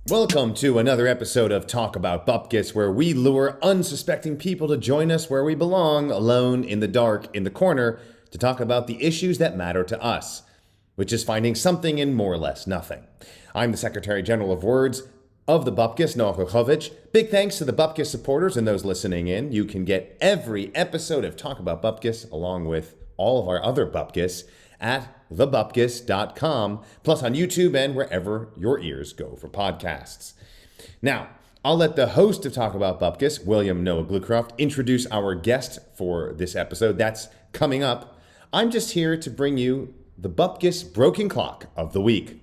Welcome to another episode of Talk About Bupkes, where we lure unsuspecting people to join us where we belong, alone in the dark in the corner, to talk about the issues that matter to us, which is finding something in more or less nothing. I'm the Secretary General of Words of the Bupkes, Noah Kochovic. Big thanks to the Bupkes supporters and those listening in. You can get every episode of Talk About Bupkes, along with all of our other Bupkes, at thebupkes.com, plus on YouTube and wherever your ears go for podcasts. Now, I'll let the host of Talk About Bupkes, William Noah Glucroft, introduce our guest for this episode. That's coming up. I'm just here to bring you the Bupkes Broken Clock of the Week.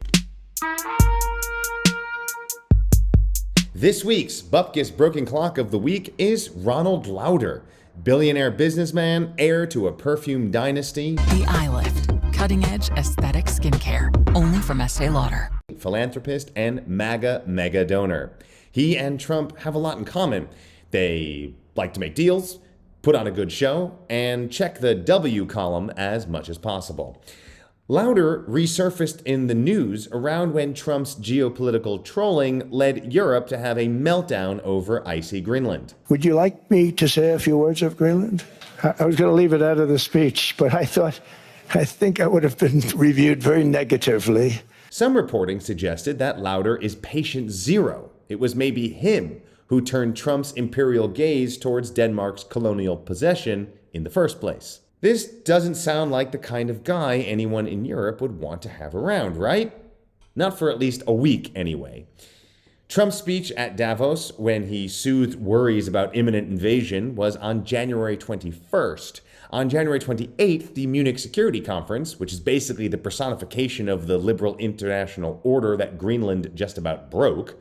This week's Bupkes Broken Clock of the Week is Ronald Lauder, billionaire businessman, heir to a perfume dynasty. The Eye Lift. Cutting-edge aesthetic skincare, only from Estee Lauder. Philanthropist and MAGA mega donor. He and Trump have a lot in common. They like to make deals, put on a good show, and check the W column as much as possible. Lauder resurfaced in the news around when Trump's geopolitical trolling led Europe to have a meltdown over icy Greenland. Would you like me to say a few words of Greenland? I was going to leave it out of the speech, but I think I would have been reviewed very negatively. Some reporting suggested that Lauder is patient zero. It was maybe him who turned Trump's imperial gaze towards Denmark's colonial possession in the first place. This doesn't sound like the kind of guy anyone in Europe would want to have around, right? Not for at least a week, anyway. Trump's speech at Davos, when he soothed worries about imminent invasion, was on January 21st. On January 28th, the Munich Security Conference, which is basically the personification of the liberal international order that Greenland just about broke,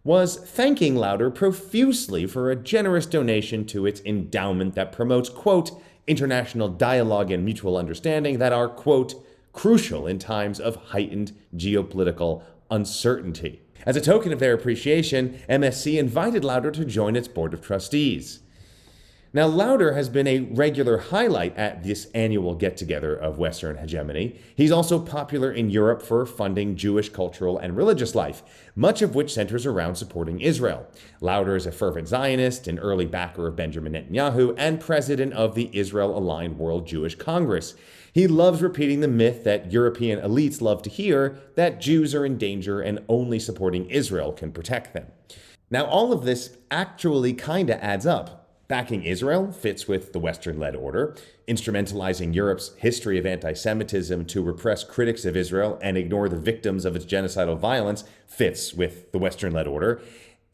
was thanking Lauder profusely for a generous donation to its endowment that promotes, quote, international dialogue and mutual understanding that are, quote, crucial in times of heightened geopolitical uncertainty. As a token of their appreciation, MSC invited Lauder to join its board of trustees. Now, Lauder has been a regular highlight at this annual get-together of Western hegemony. He's also popular in Europe for funding Jewish cultural and religious life, much of which centers around supporting Israel. Lauder is a fervent Zionist, an early backer of Benjamin Netanyahu, and president of the Israel-aligned World Jewish Congress. He loves repeating the myth that European elites love to hear, that Jews are in danger and only supporting Israel can protect them. Now, all of this actually kinda adds up. Backing Israel fits with the Western-led order. Instrumentalizing Europe's history of anti-Semitism to repress critics of Israel and ignore the victims of its genocidal violence fits with the Western-led order.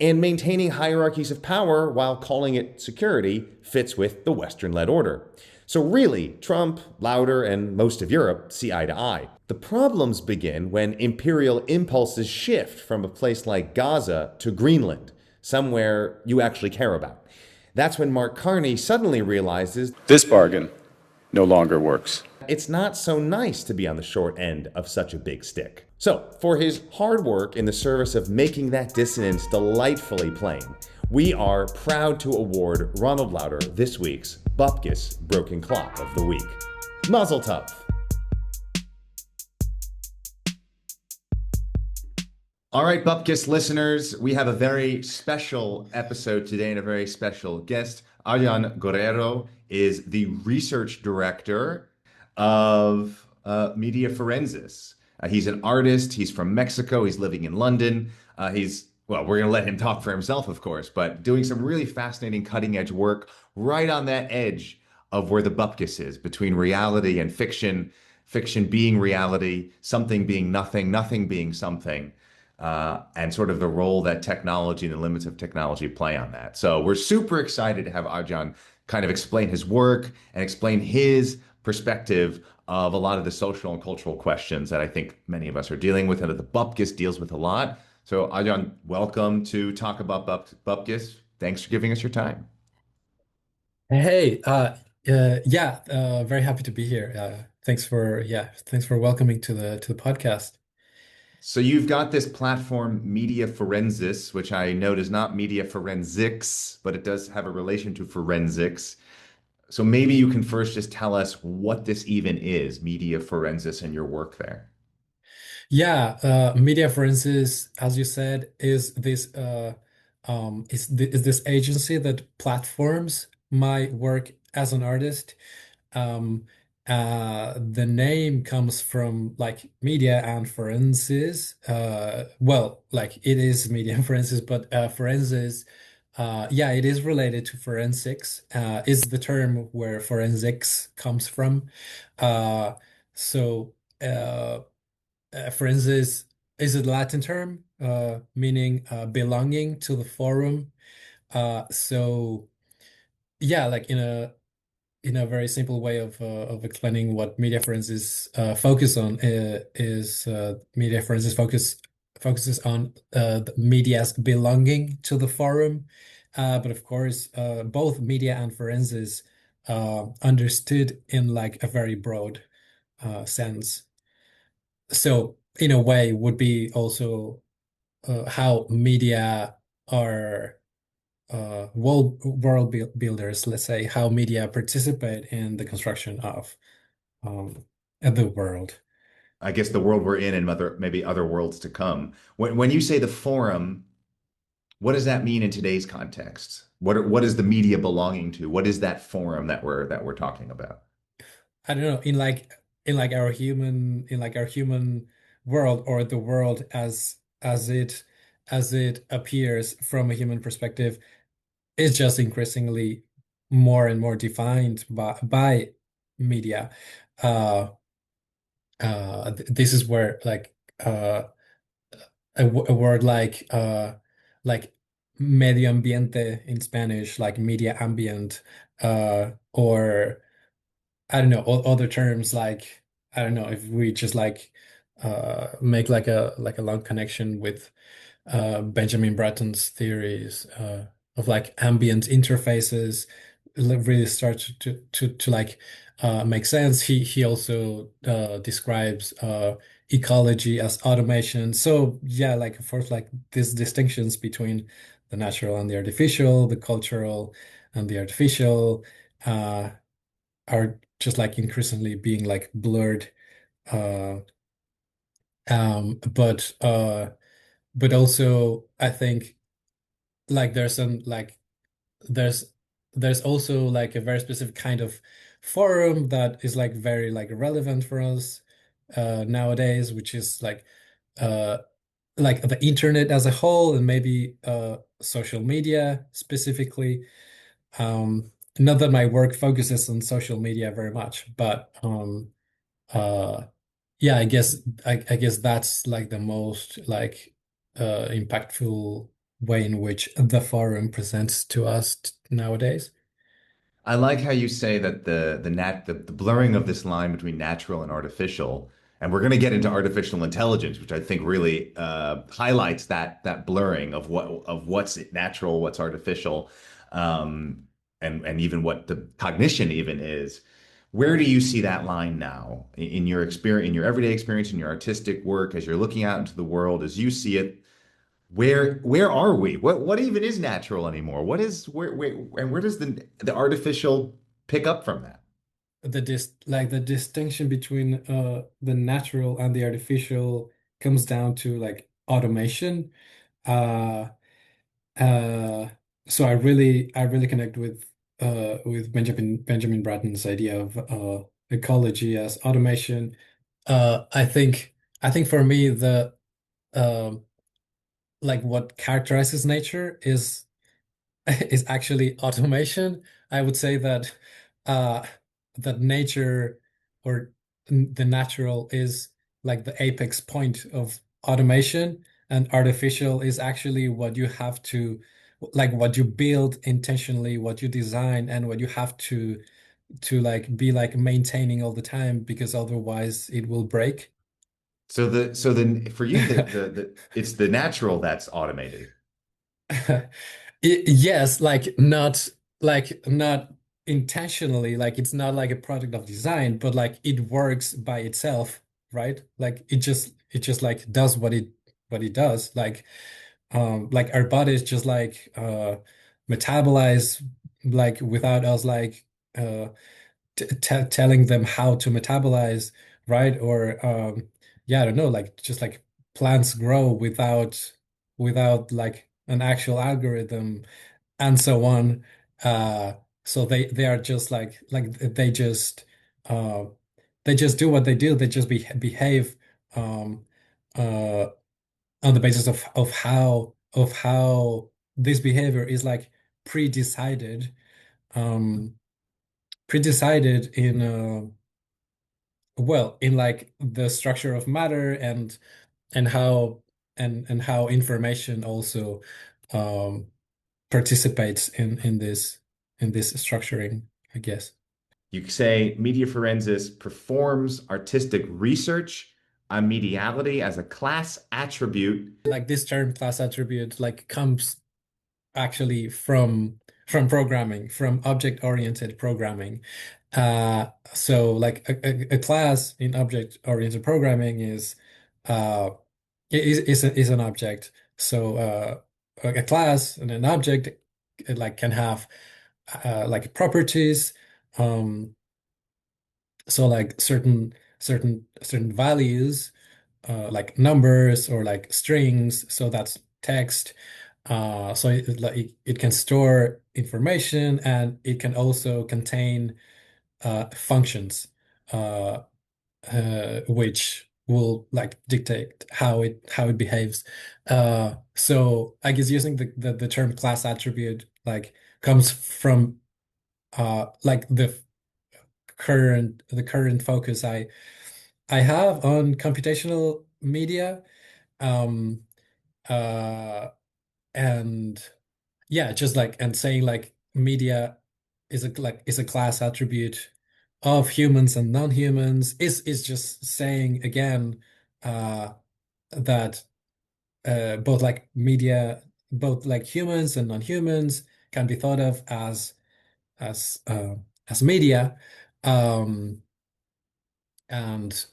And maintaining hierarchies of power while calling it security fits with the Western-led order. So really, Trump, Lauder, and most of Europe see eye to eye. The problems begin when imperial impulses shift from a place like Gaza to Greenland, somewhere you actually care about. That's when Mark Carney suddenly realizes this bargain no longer works. It's not so nice to be on the short end of such a big stick. So, for his hard work in the service of making that dissonance delightfully plain, we are proud to award Ronald Lauder this week's Bupkes Broken Clock of the Week. Mazel tov. All right, Bupkes listeners, we have a very special episode today and a very special guest. Arjan Guerrero is the research director of Media Forensis. He's an artist. He's from Mexico. He's living in London. We're going to let him talk for himself, of course, but doing some really fascinating cutting edge work right on that edge of where the Bupkes is, between reality and fiction, fiction being reality, something being nothing, nothing being something. And sort of the role that technology and the limits of technology play on that. So we're super excited to have Arjan kind of explain his work and explain his perspective of a lot of the social and cultural questions that I think many of us are dealing with and that the Bupkes deals with a lot. So Arjan, welcome to Talk About Bupkes. Thanks for giving us your time. Hey, very happy to be here. Thanks for welcoming to the podcast. So you've got this platform, Media Forensis, which I note is not media forensics, but it does have a relation to forensics. So maybe you can first just tell us what this even is, media forensis, and your work there. Yeah, media forensics, as you said, is this agency that platforms my work as an artist. Um, the name comes from like media and forensics. Well, like it is media and forensics, but forensics, yeah, it is related to forensics. Is the term where forensics comes from. Uh, so. Forensics is a Latin term, meaning belonging to the forum. So yeah, like in a very simple way of explaining what media forensics focus on is media forensics focuses on the media's belonging to the forum. But of course, both media and forensics understood in like a very broad sense. So in a way would be also how media are builders, let's say, how media participate in the construction um, of the world. I guess the world we're in and maybe other worlds to come. When you say the forum, what does that mean in today's context? What is the media belonging to? What is that forum that we're talking about? I don't know, in like our human world, or the world as it appears from a human perspective, is just increasingly more and more defined by media. Uh, this is where a word like medio ambiente in Spanish, like media ambient, or I don't know, other terms like I don't know if we just like make like a long connection with Benjamin Bratton's theories of like ambient interfaces really start to like make sense. He also describes ecology as automation. So yeah, like of course, like these distinctions between the natural and the artificial, the cultural and the artificial, uh, are just like increasingly being like blurred. Uh, but also I think like there's there's also like a very specific kind of forum that is like very like relevant for us nowadays, which is uh like the internet as a whole, and maybe social media specifically. Not that my work focuses on social media very much, but uh yeah, I guess that's like the most like impactful way in which the forum presents to us nowadays. I like how you say that the blurring of this line between natural and artificial, and we're going to get into artificial intelligence, which I think really highlights that blurring of what's natural, what's artificial, um, and even what the cognition even is. Where do you see that line now in your experience, in your everyday experience, in your artistic work, as you're looking out into the world, as you see it? Where are we? What even is natural anymore? What is where does the artificial pick up from that? The distinction between the natural and the artificial comes down to like automation. Uh uh so I really connect with Benjamin Bratton's idea of ecology as automation. I think for me the um like what characterizes nature is actually automation. I would say that uh that nature or the natural is like the apex point of automation, and artificial is actually what you have to like what you build intentionally, what you design, and what you have to like be like maintaining all the time, because otherwise it will break. So the for you the it's the natural that's automated. Yes, like not intentionally, like it's not like a product of design, but like it works by itself. right? Like it just like does what it does. Like our bodies just like metabolize like without us like uh t telling them how to metabolize, right? Or yeah, I don't know, like just like plants grow without like an actual algorithm and so on. Uh, so they are just like uh they just do what they do. They just behave um uh on the basis of how this behavior is like pre-decided um pre-decided in well, in like the structure of matter and how and how information also um participates in this structuring, I guess. You could say media forensics performs artistic research on mediality as a class attribute. Like this term class attribute like comes actually from programming, from object-oriented programming. So like a class in object-oriented programming uh is an object. So a class and an object like can have like properties. Um, so like certain values, like numbers or like strings. So that's text. So like it can store information and it can also contain functions. Uh, which will like dictate how it behaves. So I guess using the term class attribute like comes from like the current focus I have on computational media. Um, uh, and yeah, just like and saying like media is a class attribute of humans and non-humans is just saying again uh that both like media, both like humans and non-humans can be thought of as uh, as media. Um and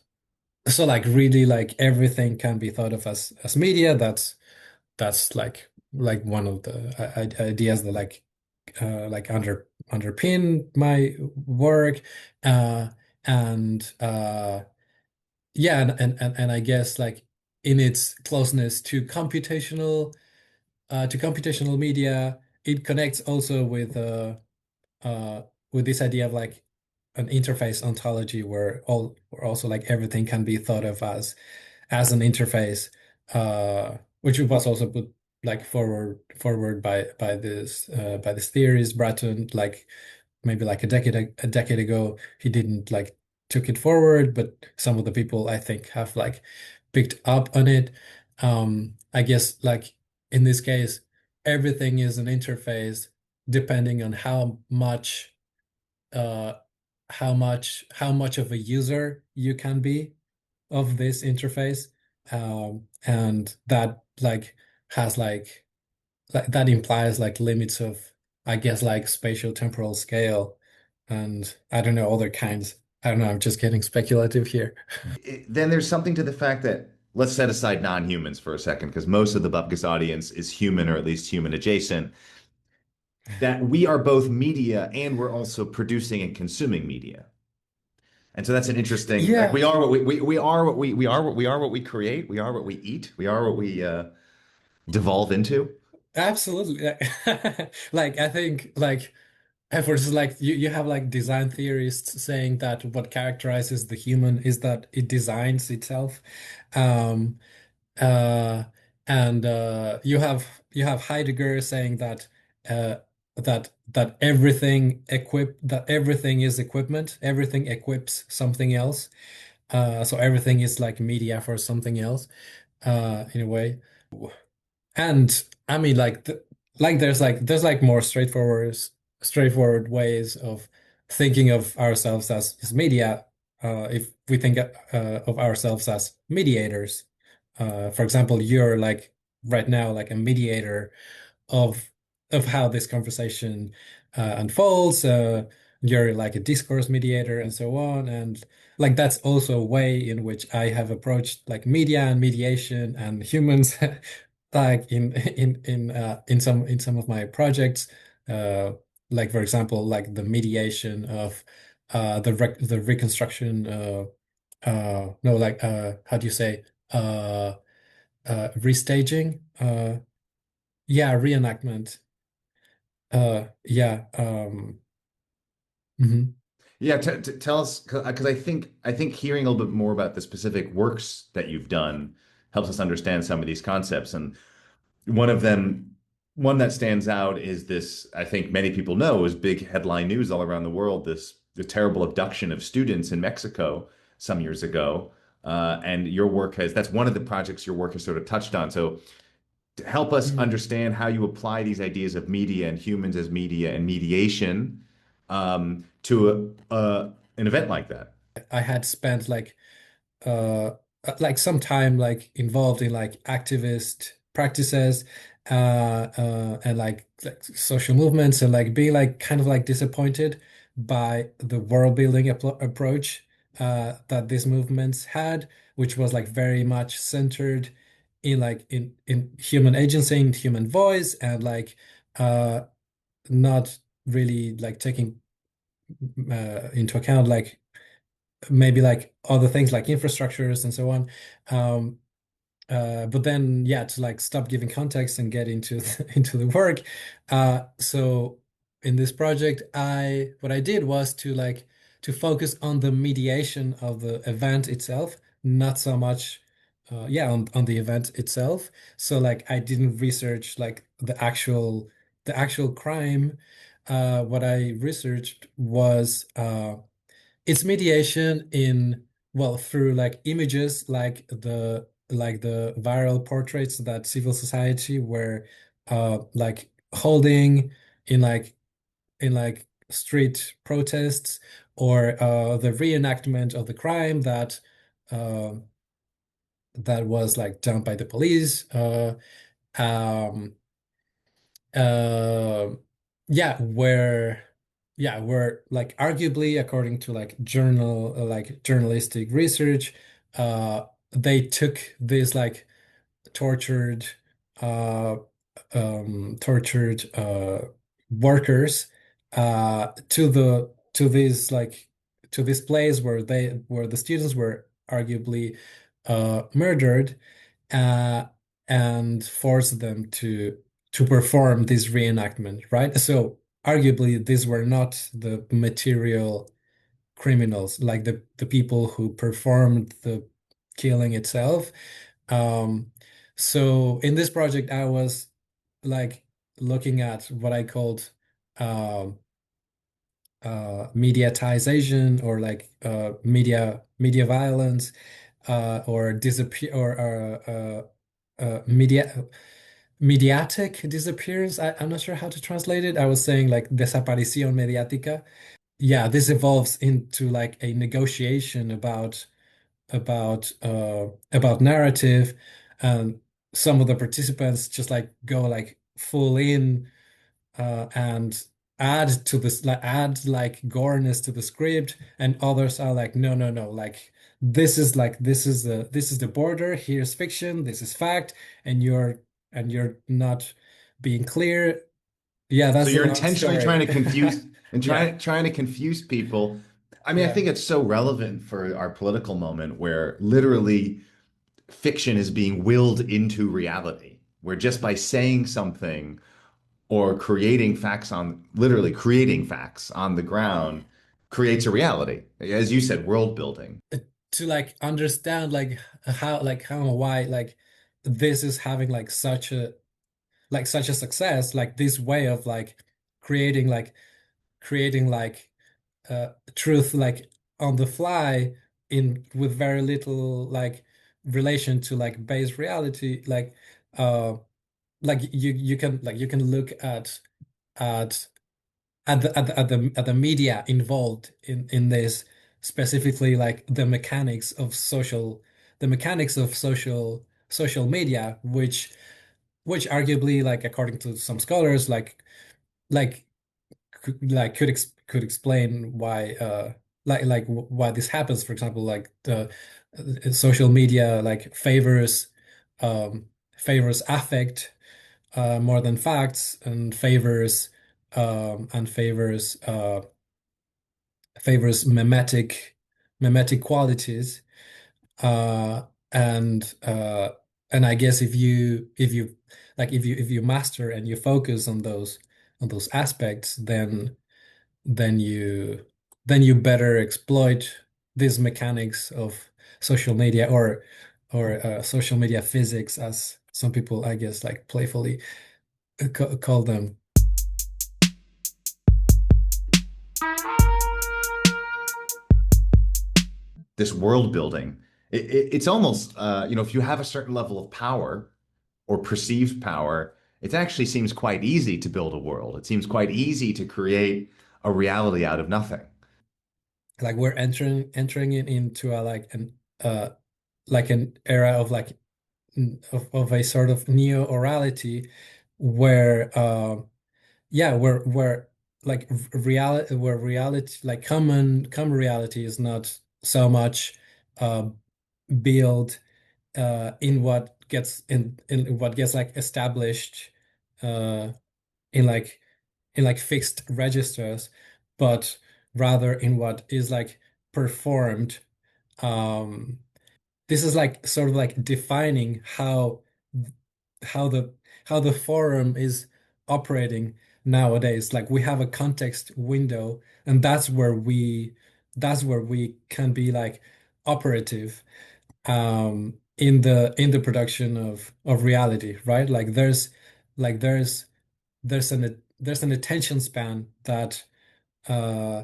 so like really like everything can be thought of as media. That's like one of the ideas that like underpin my work. uh and yeah, and I guess like in its closeness to computational media, it connects also uh with this idea of like an interface ontology where also like everything can be thought of as an interface, which was also put like forward by this theorist Bratton, like maybe like a decade ago. He didn't like took it forward, but some of the people I think have like picked up on it. I guess like in this case, everything is an interface depending on uh how much of a user you can be of this interface. And that like has like that implies like limits of, I guess, like spatial temporal scale and I don't know, other kinds. I don't know, I'm just getting speculative here. Then there's something to the fact that let's set aside non-humans for a second, because most of the Bupkes audience is human or at least human adjacent. That we are both media and we're also producing and consuming media. And so that's an interesting, like Yeah, we are what we are what we are what we are what we create, we are what we eat, we are what we devolve into. absolutely. Like I think like for instance, like you have like design theorists saying that what characterizes the human is that it designs itself. Um, Uh, and you have Heidegger saying uh, that everything is equipment, everything equips something else. So everything is like media for something else, in a way. And I mean, like there's like more straightforward ways of thinking of ourselves as media. If we think of ourselves as mediators, for example, you're like right now like a mediator of how this conversation unfolds. You're like a discourse mediator and so on. like that's also a way in which I have approached like media and mediation and humans like in some of my projects, uh like for example like the mediation of the reconstruction, no, like how do you say, uh restaging, yeah, reenactment, yeah, mhm. Yeah, tell us, because I think hearing a little bit more about the specific works that you've done helps us understand some of these concepts. And one of them, one that stands out is this, I think many people know, is big headline news all around the world, this the terrible abduction of students in Mexico some years ago. And your work has, that's one of the projects your work has sort of touched on. So to help us Mhm. understand how you apply these ideas of media and humans as media and mediation to an event like that. I had spent uh like some time like involved in like activist practices, and like social movements, and like being like kind of like disappointed by the world building approach that these movements had, which was like very much centered in like in human agency, in human voice, and like uh not really like taking into account like maybe like other things like infrastructures and so on. Um, but then, yeah, to like stop giving context and get into into the work. So in this project, I what I did was to like to focus on the mediation of the event itself, not so much, yeah, on the event itself. So like I didn't research like the actual crime. What I researched was it's mediation in, well, through like images like the viral portraits that civil society were like holding in like street protests, or the reenactment of the crime uh, that was like done by the police. Um uh, yeah, where like arguably according to like like journalistic research, they took these like tortured uh tortured workers to these like to this place where the students were arguably murdered, uh, and force them to perform this reenactment, right? So arguably, these were not the material criminals, like the people who performed the killing itself. Um, so in this project, I was like looking at what I called um, mediatization, or like media violence, or disappear, or mediatic disappearance. I'm not sure how to translate it. I was saying like desaparición mediática. Yeah, this evolves into like a negotiation about narrative, and some of the participants just like go like full in, and add to this, like add like goreness to the script, and others are like, no, no, no, like this is the border. Here's fiction, this is fact, and you're not being clear. Yeah, So that's a you're long intentionally trying to story. confuse and Yeah, trying to confuse people. I mean, I yeah. think it's so relevant for our political moment where literally fiction is being willed into reality, where just by saying something or creating facts on, literally creating facts on the ground creates a reality. As you said, world building. To like understand how and why like this is having like such a success, like this way of like creating like creating like truth like on the fly, in with very little like relation to like base reality, uh like you can look at at the media involved in this, specifically like the mechanics of social media, which arguably, like according to some scholars, like could explain why why this happens. For example, like the social media like um favors affect more than facts, and favors favors mimetic qualities. uh and uh and I guess if you master and you focus on those aspects, then you then you better exploit these mechanics of social media, or social media physics, as some people, I guess, like playfully call them. This world building, it's almost, if you have a certain level of power or perceived power, it actually seems quite easy to build a world. It seems quite easy to create a reality out of nothing. Like we're entering into a like an era of of a sort of neo-orality, where where reality, like common reality is not so much uh built in what gets like established uh in fixed registers, but rather in what is like performed. um this is like sort of like defining how the how the forum is operating nowadays. Like we have a context window, and that's where we can be like operative in the production of reality, right? Like like there's there's an attention span uh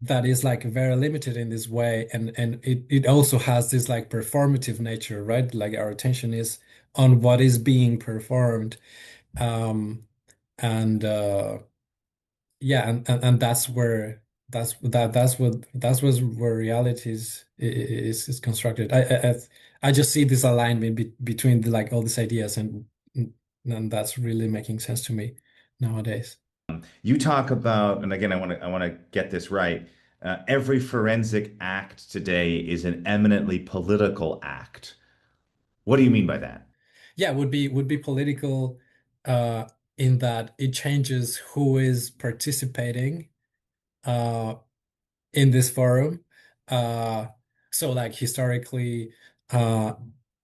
that is like very limited in this way, and it also has this like performative nature, right? Like our attention is on what is being performed. um and yeah, and that's where that's where reality is constructed. I just see this alignment between like all these ideas, and that's really making sense to me nowadays. You talk about, and again, I want to get this right. Every forensic act today is an eminently political act. What do you mean by that? Yeah, would be political, uh in that it changes who is participating uh in this forum. uh so like historically, uh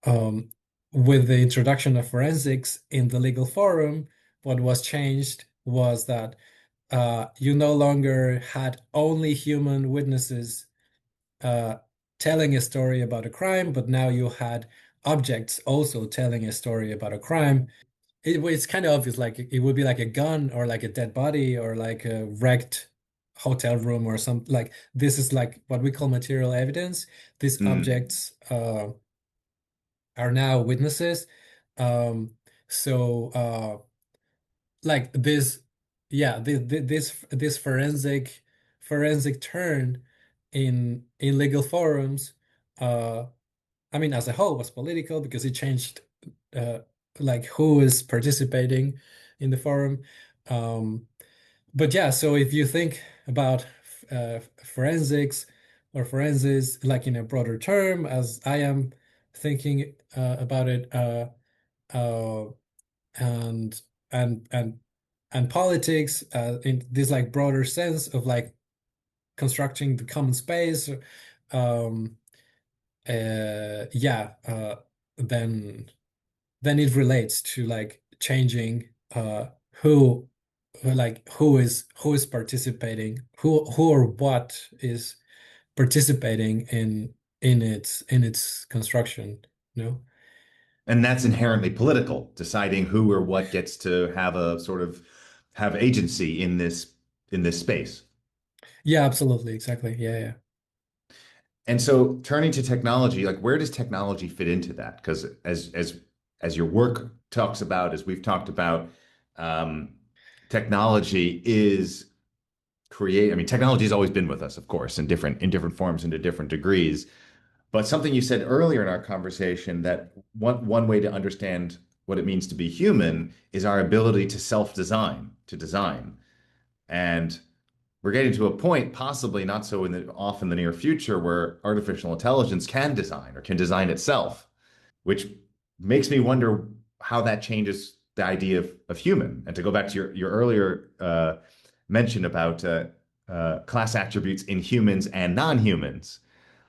um with the introduction of forensics in the legal forum, what was changed was that you no longer had only human witnesses uh, telling a story about a crime, but now you had objects also telling a story about a crime. It's kind of obvious, like it would be like a gun, or like a dead body, or like a wrecked hotel room, or something. Like this is like what we call material evidence. These Mm. objects are now witnesses. Um, so like this, yeah, this forensic turn in legal forums, uh I mean, as a whole, was political because it changed uh like who is participating in the forum. um but yeah, so if you think about forensics or forensics like in a broader term, as I am thinking about it, uh and and and and politics in this like broader sense of like constructing the common space, um yeah, then it relates to like changing who who is participating, who or what is participating in its construction, you know? And that's inherently political, deciding who or what gets to have a sort of have agency in this space. Yeah, absolutely, exactly. Yeah, yeah. And so turning to technology, like where does technology fit into that? Because as your work talks about, as we've talked about, um, technology is create. I mean, technology has always been with us, of course, in different forms and to different degrees. But something you said earlier in our conversation, that one way to understand what it means to be human is our ability to self-design, to design. And we're getting to a point, possibly not so off in the near future, where artificial intelligence can design or can design itself, which makes me wonder how that changes the idea of human. And to go back to your earlier mention about class attributes in humans and non-humans,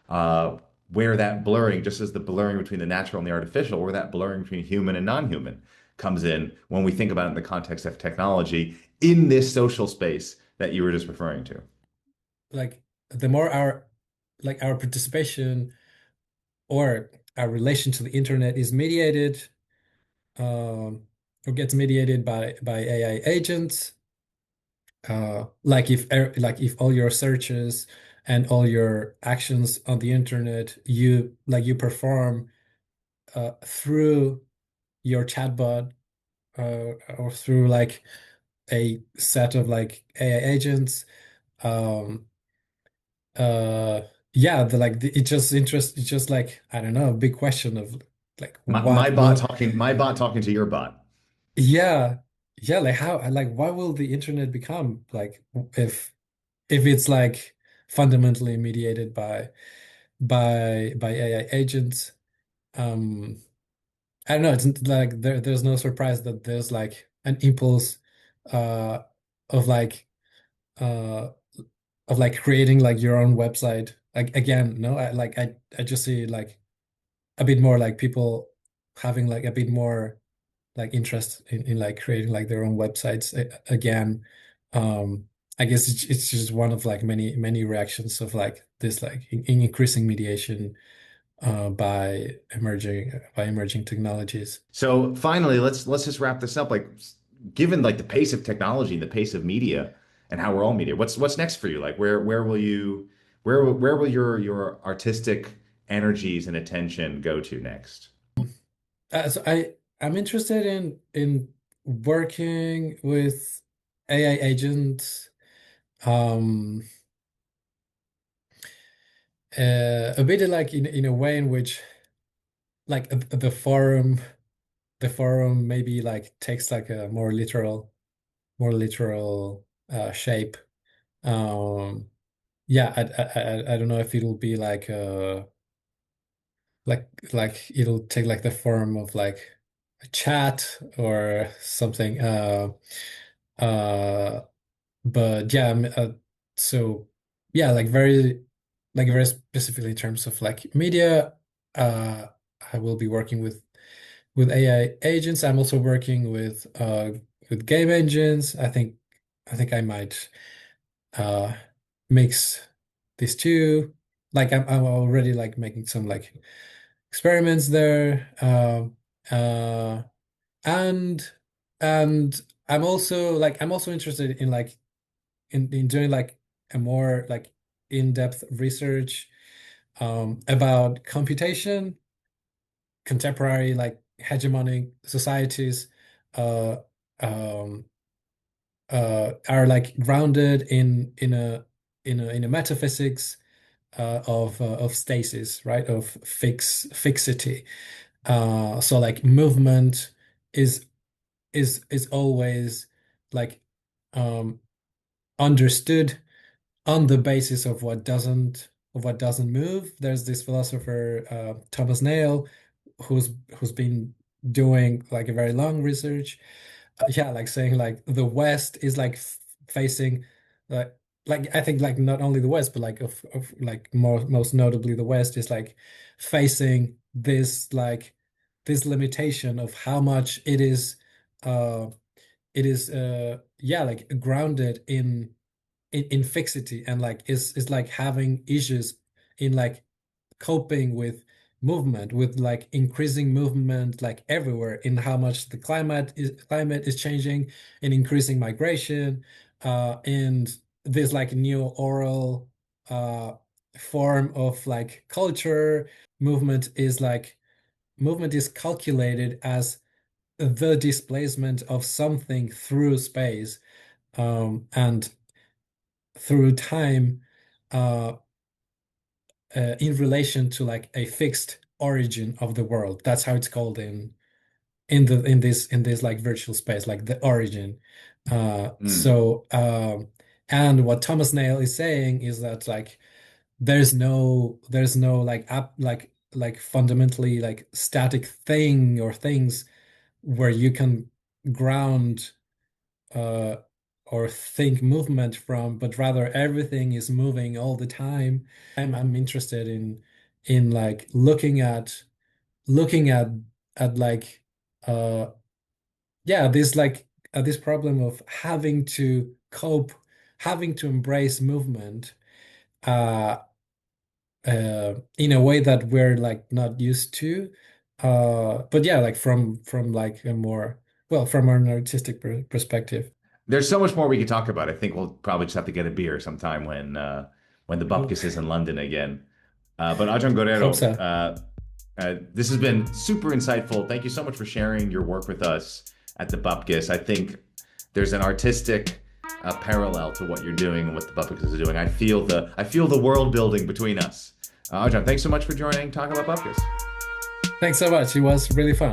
uh, where that blurring, just as the blurring between the natural and the artificial, where that blurring between human and non-human comes in when we think about it in the context of technology in this social space that you were just referring to. Like the more our participation or our relation to the internet is mediated, or gets mediated by AI agents, like if all your searches and all your actions on the internet you perform through your chatbot, or through like a set of like AI agents. Um, yeah, it's just like, I don't know, a big question of like My what bot will, talking, my bot talking to your bot. yeah, yeah, like how, like what will the internet become like if it's like fundamentally mediated by AI agents. Um, I don't know. It's like there's no surprise that there's like an impulse uh of like uh of like creating like your own website. Like again, no, I just see like a bit more like people having like a bit more like interest in like creating like their own websites again. Um, I guess it's just one of like many reactions of like this like increasing mediation by emerging technologies. So finally, let's just wrap this up. Like, given like the pace of technology, the pace of media, and how we're all media, what's next for you? Like, where will you, where will your artistic energies and attention go to next? So I'm interested in working with AI agents, um, a bit like in a way in which like the forum maybe like takes like a more literal shape. Um, yeah, I don't know if it'll be like like it'll take like the form of like a chat or something. Uh, but yeah, so yeah, like very specifically in terms of like media, uh, I will be working with AI agents. I'm also working with game engines. I think I might uh mix these two. Like I'm already like making some like experiments there. Uh and and I'm also interested in like in doing like a more like in-depth research about computation, contemporary like hegemonic societies uh um are like grounded in a metaphysics of stasis, right? Of fixity. So like movement is is always like um understood on the basis of what doesn't move. There's this philosopher Thomas Nail who's been doing like a very long research, yeah, like saying like the West is like facing like I think like not only the West but like of like most notably the West is like facing this like this limitation of how much uh it is yeah like grounded in fixity, and like is like having issues in like coping with movement, with like increasing movement like everywhere, in how much the climate is changing, in increasing migration, and this like new oral uh form of like culture. movement is like Movement is calculated as the displacement of something through space, and through time, uh, in relation to like a fixed origin of the world. That's how it's called in this like virtual space, like the origin. Mm. So And what Thomas Nail is saying is that like there's no like up like fundamentally like static thing or things where you can ground uh or think movement from, but rather everything is moving all the time. I'm interested in like looking at like uh yeah, this like this problem of having to cope, having to embrace movement uh in a way that we're like not used to. But yeah, like from like a more, well, from an artistic perspective. There's so much more we could talk about. I think we'll probably just have to get a beer sometime when the Cool. Bupkes is in London again. But Arjan Hope Guerrero, so. this has been super insightful. Thank you so much for sharing your work with us at the Bupkes. I think there's an artistic parallel to what you're doing and what the Bupkes is doing. I feel the world building between us. Arjan, thanks so much for joining Talk About Bupkes. Thanks so much. It was really fun.